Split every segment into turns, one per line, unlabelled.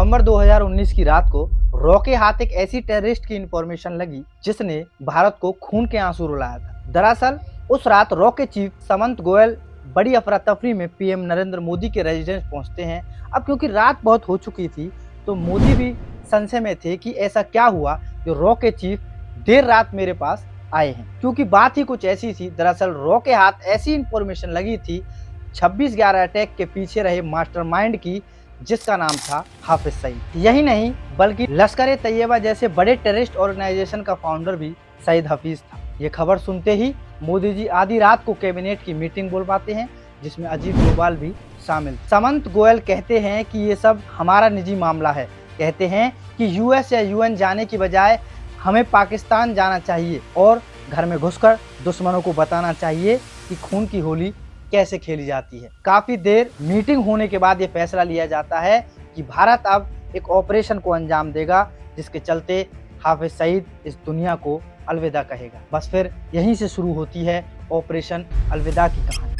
नवंबर 2019 की रात को रॉ के हाथ एक ऐसी टेररिस्ट की इंफॉर्मेशन लगी जिसने भारत को खून के आंसू रुलाया था। दरअसल उस रात रॉ के चीफ समंत गोयल बड़ी अफरा तफरी में पीएम नरेंद्र मोदी के रेजिडेंस पहुंचते हैं। अब क्योंकि रात बहुत हो चुकी थी तो मोदी भी संशय में थे कि ऐसा क्या हुआ जो रॉ के चीफ देर रात मेरे पास आए हैं, क्योंकि बात ही कुछ ऐसी थी। दरअसल रॉ के हाथ ऐसी इंफॉर्मेशन लगी थी 26/11 अटैक के पीछे रहे मास्टरमाइंड की, जिसका नाम था हाफिज सईद। यही नहीं बल्कि लश्कर तैयबा जैसे बड़े टेररिस्ट ऑर्गेनाइजेशन का फाउंडर भी सईद हफीज था। ये खबर सुनते ही मोदी जी आधी रात को कैबिनेट की मीटिंग बोल पाते हैं जिसमें अजीत डोभाल भी शामिल। समंत गोयल कहते हैं कि ये सब हमारा निजी मामला है। कहते हैं कि यूएस या यूएन जाने की बजाय हमें पाकिस्तान जाना चाहिए और घर में घुसकर दुश्मनों को बताना चाहिए कि खून की होली कैसे खेली जाती है। काफी देर मीटिंग होने के बाद ये फैसला लिया जाता है कि भारत अब एक ऑपरेशन को अंजाम देगा जिसके चलते हाफिज सईद इस दुनिया को अलविदा कहेगा। बस फिर यहीं से शुरू होती है ऑपरेशन अलविदा की कहानी।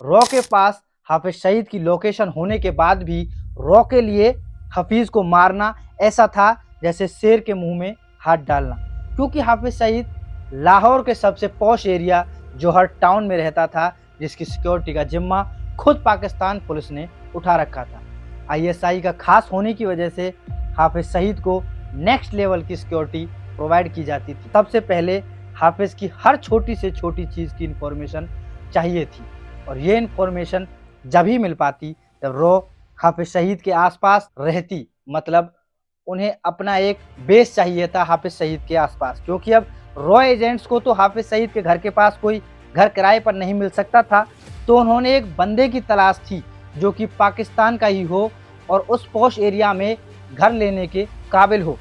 रॉ के पास हाफिज सईद की लोकेशन होने के बाद भी रॉ के लिए हफीज को मारना ऐसा था जैसे शेर के मुंह में हाथ डालना, क्योंकि हाफिज सईद लाहौर के सबसे पॉश एरिया जौहर टाउन में रहता था, जिसकी सिक्योरिटी का जिम्मा खुद पाकिस्तान पुलिस ने उठा रखा था। आईएसआई का खास होने की वजह से हाफिज सईद को नेक्स्ट लेवल की सिक्योरिटी प्रोवाइड की जाती थी। सबसे पहले हाफिज की हर छोटी से छोटी चीज़ की इंफॉर्मेशन चाहिए थी और ये इंफॉर्मेशन जब ही मिल पाती जब रॉ हाफिज सईद के आसपास रहती। मतलब उन्हें अपना एक बेस चाहिए था हाफिज सईद के आसपास, क्योंकि अब रॉ एजेंट्स को तो हाफिज सईद के घर के पास कोई घर किराए पर नहीं मिल सकता था। तो उन्होंने एक बंदे की तलाश थी जो कि पाकिस्तान का ही हो और उस पॉश एरिया में घर लेने के काबिल हो।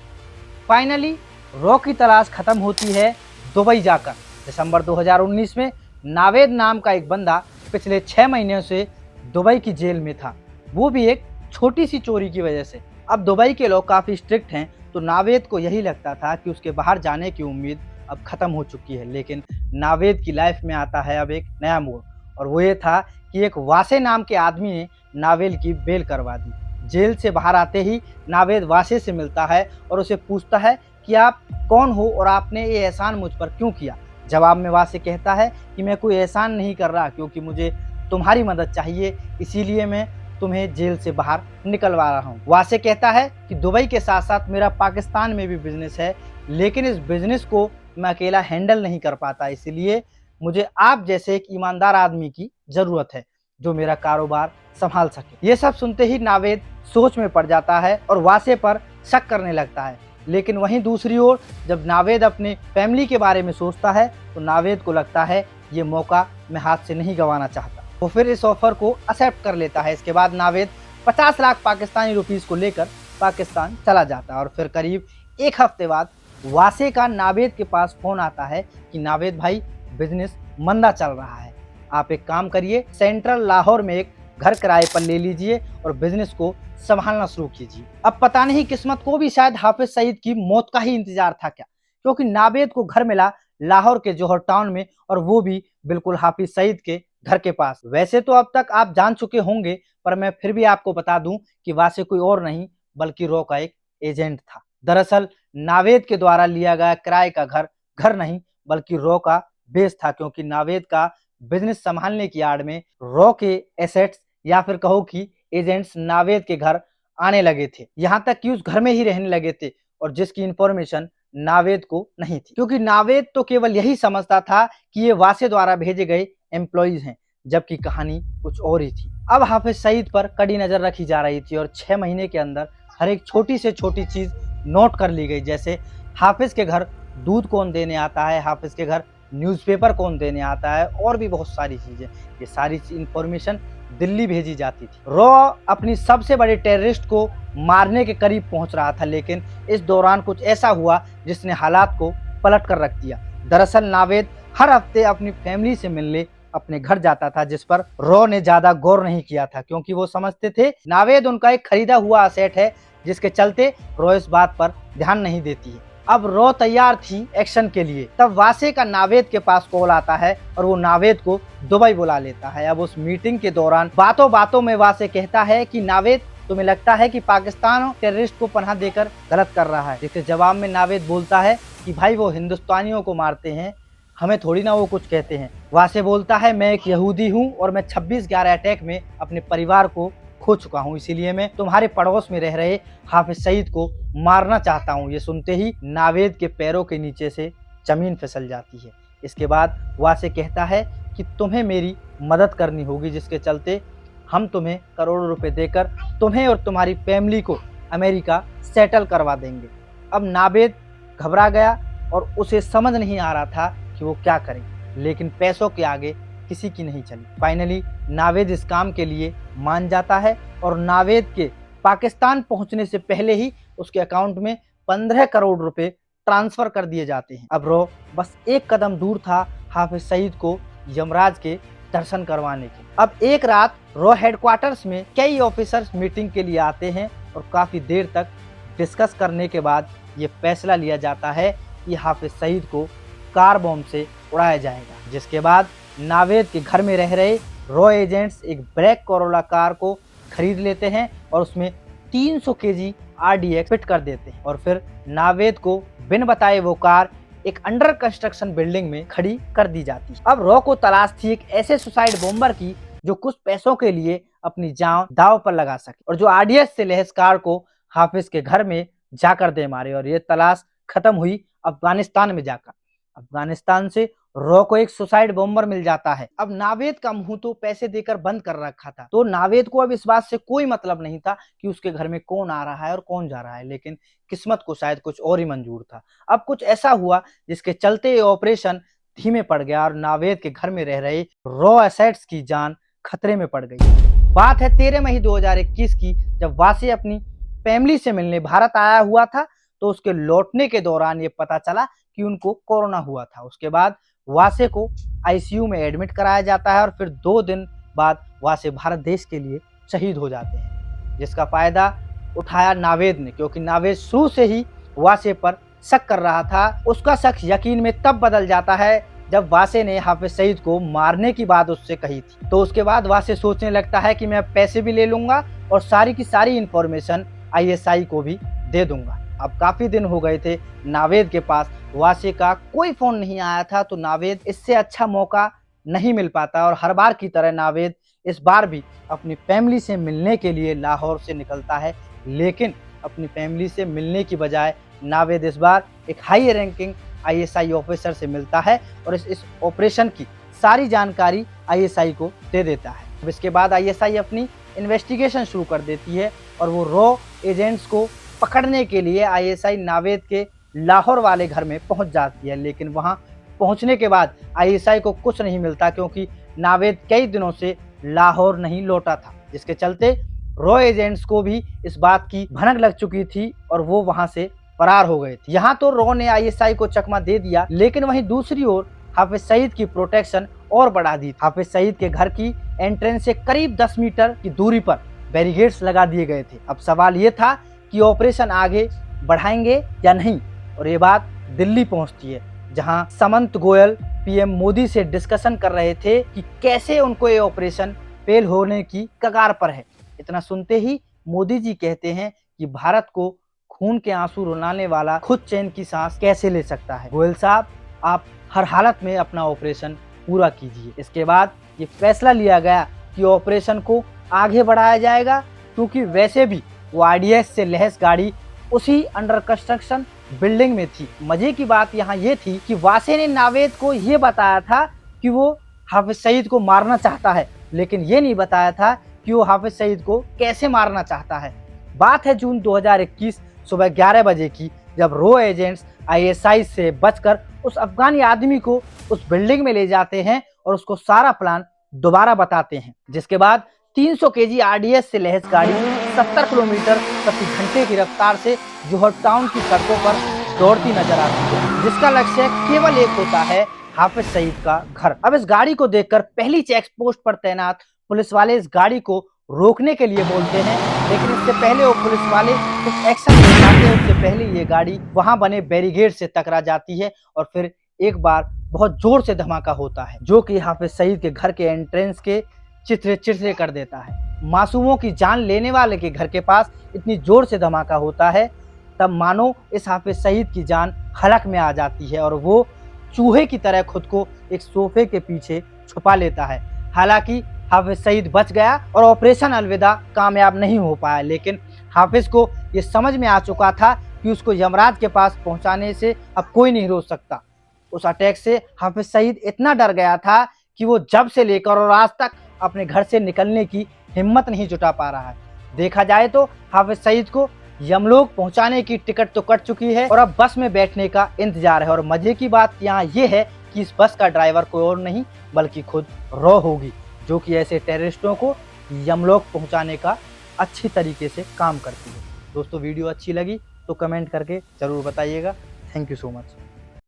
फाइनली रॉ की तलाश खत्म होती है दुबई जाकर। दिसंबर 2019 में नावेद नाम का एक बंदा पिछले 6 महीनों से दुबई की जेल में था, वो भी एक छोटी सी चोरी की वजह से। अब दुबई के लोग काफ़ी स्ट्रिक्ट हैं तो नावेद को यही लगता था कि उसके बाहर जाने की उम्मीद अब ख़त्म हो चुकी है। लेकिन नावेद की लाइफ में आता है अब एक नया मोड़, और वो ये था कि एक वासे नाम के आदमी ने नावेद की बेल करवा दी। जेल से बाहर आते ही नावेद वासे से मिलता है और उसे पूछता है कि आप कौन हो और आपने ये एहसान मुझ पर क्यों किया। जवाब में वासे कहता है कि मैं कोई एहसान नहीं कर रहा, क्योंकि मुझे तुम्हारी मदद चाहिए, इसीलिए मैं तुम्हें जेल से बाहर निकलवा रहा हूँ। वासे कहता है कि दुबई के साथ साथ मेरा पाकिस्तान में भी बिजनेस है, लेकिन इस बिजनेस को मैं अकेला हैंडल नहीं कर पाता, इसलिए मुझे आप जैसे एक ईमानदार आदमी की ज़रूरत है जो मेरा कारोबार संभाल सके। ये सब सुनते ही नावेद सोच में पड़ जाता है और वासे पर शक करने लगता है। लेकिन वहीं दूसरी ओर जब नावेद अपने फैमिली के बारे में सोचता है तो नावेद को लगता है ये मौका मैं हाथ से नहीं गंवाना चाहता। वो फिर इस ऑफर को एक्सेप्ट कर लेता है। इसके बाद नावेद 50 लाख पाकिस्तानी रुपीस को लेकर पाकिस्तान चला जाता है और फिर करीब एक हफ्ते बाद वासे का नावेद के पास फोन आता है कि नावेद भाई बिजनेस मंदा चल रहा है, आप एक काम करिए, सेंट्रल लाहौर में एक घर किराए पर ले लीजिए और बिजनेस को संभालना शुरू कीजिए। अब पता नहीं किस्मत को भी शायद हाफिज सईद की मौत का ही इंतजार था क्या, क्योंकि नावेद को घर मिला लाहौर के जौहर टाउन में और वो भी बिल्कुल हाफिज सईद के घर के पास। वैसे तो अब तक आप जान चुके होंगे, पर मैं फिर भी आपको बता दूं कि वासे कोई और नहीं बल्कि रॉ का एक एजेंट था। दरअसल नावेद के द्वारा लिया गया किराए का घर घर नहीं बल्कि रॉ का बेस था, क्योंकि नावेद का बिजनेस संभालने की आड़ में रॉ के एसेट्स या फिर कहो कि एजेंट्स नावेद के घर आने लगे थे, यहाँ तक कि उस घर में ही रहने लगे थे, और जिसकी इंफॉर्मेशन नावेद को नहीं थी, क्योंकि नावेद तो केवल यही समझता था कि ये वासे द्वारा भेजे गए एम्प्लॉइज हैं, जबकि कहानी कुछ और ही थी। अब हाफिज सईद पर कड़ी नजर रखी जा रही थी और 6 महीने के अंदर हर एक छोटी से छोटी चीज नोट कर ली गई, जैसे हाफिज के घर दूध कौन देने आता है, हाफिज के घर न्यूज़पेपर कौन देने आता है, और भी बहुत सारी चीजें। ये सारी इंफॉर्मेशन दिल्ली भेजी जाती थी। रॉ अपनी सबसे बड़े टेररिस्ट को मारने के करीब पहुंच रहा था, लेकिन इस दौरान कुछ ऐसा हुआ जिसने हालात को पलट कर रख दिया। दरअसल नावेद हर हफ्ते अपनी फैमिली से मिलने अपने घर जाता था, जिस पर रॉ ने ज्यादा गौर नहीं किया था, क्योंकि वो समझते थे नावेद उनका एक खरीदा हुआ असेट है, जिसके चलते रॉ इस बात पर ध्यान नहीं देती है। अब रॉ तैयार थी एक्शन के लिए। तब वासे का नावेद के पास कॉल आता है और वो नावेद को दुबई बुला लेता है। अब उस मीटिंग के दौरान बातों बातों में वासे कहता है कि नावेद, तुम्हें लगता है कि पाकिस्तान टेररिस्ट को पनाह देकर गलत कर रहा है। जिसके जवाब में नावेद बोलता है कि भाई वो हिंदुस्तानियों को मारते हैं, हमें थोड़ी ना वो कुछ कहते हैं। वासे बोलता है मैं एक यहूदी हूँ और मैं 26/11 अटैक में अपने परिवार को खो चुका हूँ, इसीलिए मैं तुम्हारे पड़ोस में रह रहे हाफिज सईद को मारना चाहता हूँ। ये सुनते ही नावेद के पैरों के नीचे से जमीन फिसल जाती है। इसके बाद वासे कहता है कि तुम्हें मेरी मदद करनी होगी, जिसके चलते हम तुम्हें करोड़ों रुपए देकर तुम्हें और तुम्हारी फैमिली को अमेरिका सेटल करवा देंगे। अब नावेद घबरा गया और उसे समझ नहीं आ रहा था कि वो क्या करे, लेकिन पैसों के आगे किसी की नहीं चली। फाइनली नावेद इस काम के लिए मान जाता है और नावेद के पाकिस्तान पहुंचने से पहले ही उसके अकाउंट में 15 करोड़ रुपए ट्रांसफर कर दिए जाते हैं। अब रॉ बस एक कदम दूर था हाफिज सईद को यमराज के दर्शन करवाने के। अब एक रात रॉ हेडक्वार्टर्स में कई ऑफिसर्स मीटिंग के लिए आते हैं और काफी देर तक डिस्कस करने के बाद ये फैसला लिया जाता है कि हाफिज सईद को कार बम से उड़ाया जाएगा। जिसके बाद नावेद के घर में रह रहे रॉ एजेंट्स एक ब्लैक कोरोला कार को खरीद लेते हैं और उसमें 300 केजी RDX फिट कर देते हैं और फिर नावेद को बिन बताए वो कार एक अंडर कंस्ट्रक्शन बिल्डिंग में खड़ी कर दी जाती है। अब रॉ को तलाश थी एक ऐसे सुसाइड बॉम्बर की जो कुछ पैसों के लिए अपनी जान दांव पर लगा सके और जो RDX से लैस कार को हाफिज के घर में जाकर दे मारे। और ये तलाश खत्म हुई अफगानिस्तान में जाकर। अफगानिस्तान से रॉ को एक सुसाइड बॉम्बर मिल जाता है। अब नावेद का मुंह तो पैसे देकर बंद कर रखा था, तो नावेद को अब इस बात से कोई मतलब नहीं था कि उसके घर में कौन आ रहा है और कौन जा रहा है, लेकिन किस्मत को शायद कुछ और ही मंजूर था। अब कुछ ऐसा हुआ जिसके चलते ये ऑपरेशन धीमे पड़ गया और नावेद के घर में रह रहे रॉ एसेट्स की जान खतरे में पड़ गई। बात है 13 मई 2021 की, जब वासे अपनी फैमिली से मिलने भारत आया हुआ था, तो उसके लौटने के दौरान ये पता चला कि उनको कोरोना हुआ था। उसके बाद वासे को ICU में एडमिट कराया जाता है और फिर 2 दिन बाद वासे भारत देश के लिए शहीद हो जाते हैं, जिसका फायदा उठाया नावेद ने, क्योंकि नावेद शुरू से ही वासे पर शक कर रहा था। उसका शक यकीन में तब बदल जाता है जब वासे ने हाफिज सईद को मारने की बात उससे कही थी। तो उसके बाद वासे सोचने लगता है कि मैं पैसे भी ले लूंगा और सारी की सारी इंफॉर्मेशन ISI को भी दे दूंगा। अब काफी दिन हो गए थे नावेद के पास वासे का कोई फोन नहीं आया था, तो नावेद इससे अच्छा मौका नहीं मिल पाता और हर बार की तरह नावेद इस बार भी अपनी फैमिली से मिलने के लिए लाहौर से निकलता है। लेकिन अपनी फैमिली से मिलने की बजाय नावेद इस बार एक हाई रैंकिंग ISI ऑफिसर से मिलता है और इस ऑपरेशन की सारी जानकारी ISI को दे देता है। अब इसके बाद ISI अपनी इन्वेस्टिगेशन शुरू कर देती है और वो रॉ एजेंट्स को पकड़ने के लिए ISI नावेद के लाहौर वाले घर में पहुंच जाती है। लेकिन वहां पहुंचने के बाद ISI को कुछ नहीं मिलता, क्योंकि नावेद कई दिनों से लाहौर नहीं लौटा था, जिसके चलते रॉ एजेंट्स को भी इस बात की भनक लग चुकी थी और वो वहां से फरार हो गए थे। यहाँ तो रॉ ने ISI को चकमा दे दिया, लेकिन वहीं दूसरी ओर हाफिज सईद की प्रोटेक्शन और बढ़ा दी। हाफिज सईद के घर की एंट्रेंस से करीब 10 मीटर की दूरी पर बैरिकेड्स लगा दिए गए थे। अब सवाल ये था कि ऑपरेशन आगे बढ़ाएंगे या नहीं, और ये बात दिल्ली पहुंचती है, जहां समंत गोयल PM मोदी से डिस्कशन कर रहे थे कि कैसे उनको ये ऑपरेशन फेल होने की कगार पर है। इतना सुनते ही मोदी जी कहते हैं कि भारत को खून के आंसू रुलाने वाला खुद चैन की सांस कैसे ले सकता है। गोयल साहब, आप हर हालत में अपना ऑपरेशन पूरा कीजिए। इसके बाद ये फैसला लिया गया कि ऑपरेशन को आगे बढ़ाया जाएगा, क्योंकि वैसे भी वो RDX से लैस गाड़ी उसी अंडर कंस्ट्रक्शन बिल्डिंग में थी। मजे की बात यहाँ ये थी कि वासे ने नावेद को ये बताया था कि वो हाफिज सईद को मारना चाहता है, लेकिन ये नहीं बताया था कि वो हाफिज सईद को कैसे मारना चाहता है। बात है जून 2021 सुबह 11 बजे की, जब रॉ एजेंट्स ISI से बचकर उस अफगानी आदमी को उस बिल्डिंग में ले जाते हैं और उसको सारा प्लान दोबारा बताते हैं। जिसके बाद 300 केजी RDX से लैस गाड़ी 70 किलोमीटर प्रति घंटे की रफ्तार से जोहर टाउन की सड़कों पर दौड़ती नजर आती है, जिसका लक्ष्य केवल एक होता है, हाफिज सईद का घर। अब इस गाड़ी को देखकर पहली चेक पोस्ट पर तैनात पुलिस वाले इस गाड़ी को रोकने के लिए बोलते हैं, लेकिन इससे पहले वो पुलिस वाले कुछ एक्शन ले जाते हैं। उससे पहले ये गाड़ी वहां बने बैरिकेड से टकरा जाती है और फिर एक बार बहुत जोर से धमाका होता है, जो कि हाफिज सईद के घर के एंट्रेंस के चित्रे चित्रे कर देता है। मासूमों की जान लेने वाले के घर के पास इतनी जोर से धमाका होता है, तब मानो इस हाफिज सईद की जान हलक में आ जाती है और वो चूहे की तरह खुद को एक सोफे के पीछे छुपा लेता है। हालांकि हाफिज सईद बच गया और ऑपरेशन अलविदा कामयाब नहीं हो पाया, लेकिन हाफिज को ये समझ में आ चुका था कि उसको यमराज के पास पहुंचाने से अब कोई नहीं रोक सकता। उस अटैक से हाफिज सईद इतना डर गया था कि वो जब से लेकर और आज तक अपने घर से निकलने की हिम्मत नहीं जुटा पा रहा है। देखा जाए तो हाफिज सईद को यमलोक पहुंचाने की टिकट तो कट चुकी है और अब बस में बैठने का इंतजार है। और मजे की बात यहाँ ये है कि इस बस का ड्राइवर कोई और नहीं बल्कि खुद रॉ होगी, जो कि ऐसे टेररिस्टों को यमलोक पहुंचाने का अच्छी तरीके से काम करती है। दोस्तों वीडियो अच्छी लगी तो कमेंट करके ज़रूर बताइएगा। Thank you so much.